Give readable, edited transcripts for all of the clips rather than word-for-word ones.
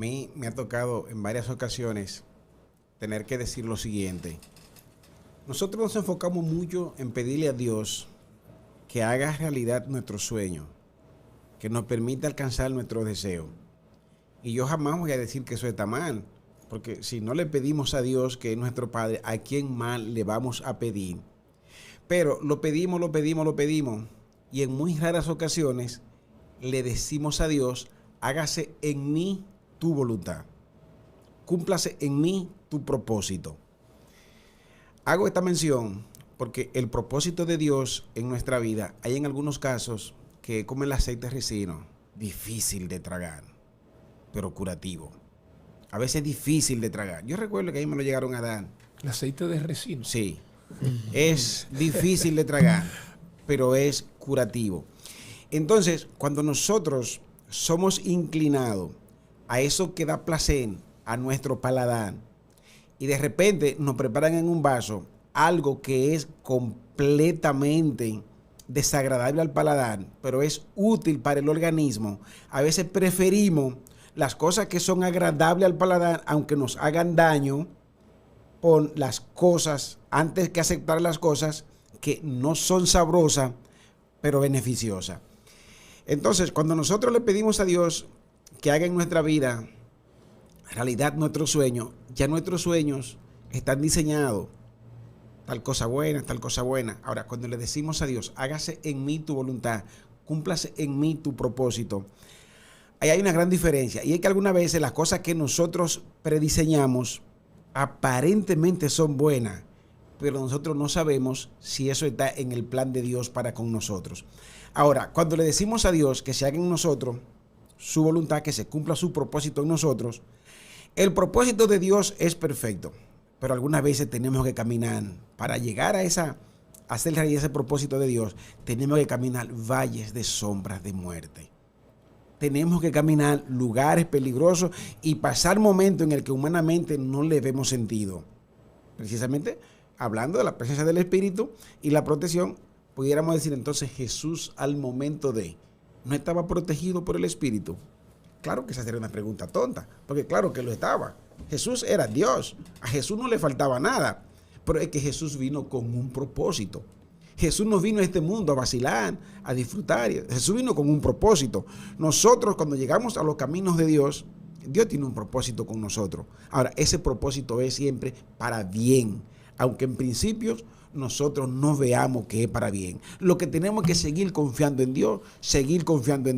A mí me ha tocado en varias ocasiones tener que decir lo siguiente. Nosotros nos enfocamos mucho en pedirle a Dios que haga realidad nuestro sueño, que nos permita alcanzar nuestro deseo. Y yo jamás voy a decir que eso está mal, porque si no le pedimos a Dios, que es nuestro Padre, ¿a quién más le vamos a pedir? Pero lo pedimos, lo pedimos, lo pedimos, y en muy raras ocasiones le decimos a Dios, hágase en mí tu voluntad, cúmplase en mí tu propósito. Hago esta mención porque el propósito de Dios en nuestra vida hay en algunos casos que como el aceite ricino, difícil de tragar, pero curativo. A veces difícil de tragar. Yo recuerdo que ahí me lo llegaron a dar. El aceite de resino. Sí, es difícil de tragar, pero es curativo. Entonces, cuando nosotros somos inclinados a eso que da placer a nuestro paladar y de repente nos preparan en un vaso algo que es completamente desagradable al paladar, pero es útil para el organismo, a veces preferimos las cosas que son agradables al paladar, aunque nos hagan daño, por las cosas, antes que aceptar las cosas que no son sabrosas, pero beneficiosas. Entonces, cuando nosotros le pedimos a Dios que haga en nuestra vida realidad nuestros sueños, ya nuestros sueños están diseñados. Tal cosa buena, tal cosa buena. Ahora, cuando le decimos a Dios, hágase en mí tu voluntad, cúmplase en mí tu propósito, ahí hay una gran diferencia. Y es que algunas veces las cosas que nosotros prediseñamos aparentemente son buenas, pero nosotros no sabemos si eso está en el plan de Dios para con nosotros. Ahora, cuando le decimos a Dios que se haga en nosotros su voluntad, que se cumpla su propósito en nosotros, el propósito de Dios es perfecto, pero algunas veces tenemos que caminar para llegar a hacer realidad ese propósito de Dios. Tenemos que caminar valles de sombras de muerte. Tenemos que caminar lugares peligrosos y pasar momentos en el que humanamente no le vemos sentido. Precisamente hablando de la presencia del Espíritu y la protección, pudiéramos decir entonces Jesús al momento de ¿no estaba protegido por el Espíritu? Claro que esa sería una pregunta tonta, porque claro que lo estaba. Jesús era Dios, a Jesús no le faltaba nada, pero es que Jesús vino con un propósito. Jesús no vino a este mundo a vacilar, a disfrutar. Jesús vino con un propósito. Nosotros cuando llegamos a los caminos de Dios, Dios tiene un propósito con nosotros. Ahora, ese propósito es siempre para bien, aunque en principios nosotros no veamos que es para bien. Lo que tenemos que seguir confiando en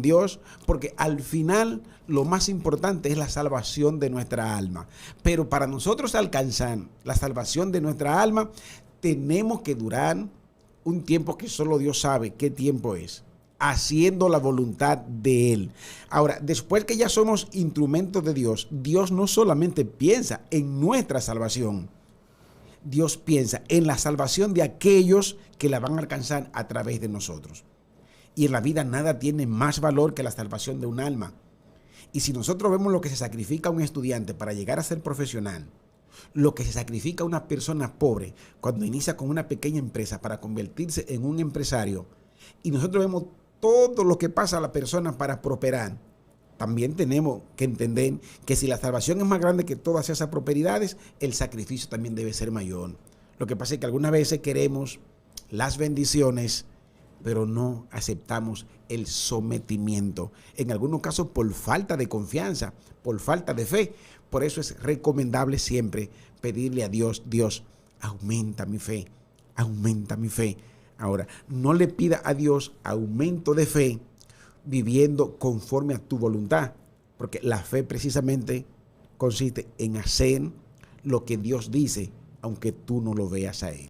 Dios, porque al final lo más importante es la salvación de nuestra alma. Pero para nosotros alcanzar la salvación de nuestra alma, tenemos que durar un tiempo que solo Dios sabe qué tiempo es, haciendo la voluntad de Él. Ahora, después que ya somos instrumentos de Dios, Dios no solamente piensa en nuestra salvación, Dios piensa en la salvación de aquellos que la van a alcanzar a través de nosotros. Y en la vida nada tiene más valor que la salvación de un alma. Y si nosotros vemos lo que se sacrifica un estudiante para llegar a ser profesional, lo que se sacrifica una persona pobre cuando inicia con una pequeña empresa para convertirse en un empresario, y nosotros vemos todo lo que pasa a la persona para prosperar, también tenemos que entender que si la salvación es más grande que todas esas prosperidades, el sacrificio también debe ser mayor. Lo que pasa es que algunas veces queremos las bendiciones, pero no aceptamos el sometimiento. En algunos casos por falta de confianza, por falta de fe. Por eso es recomendable siempre pedirle a Dios, Dios, aumenta mi fe, aumenta mi fe. Ahora, no le pida a Dios aumento de fe viviendo conforme a tu voluntad, porque la fe precisamente consiste en hacer lo que Dios dice, aunque tú no lo veas a Él.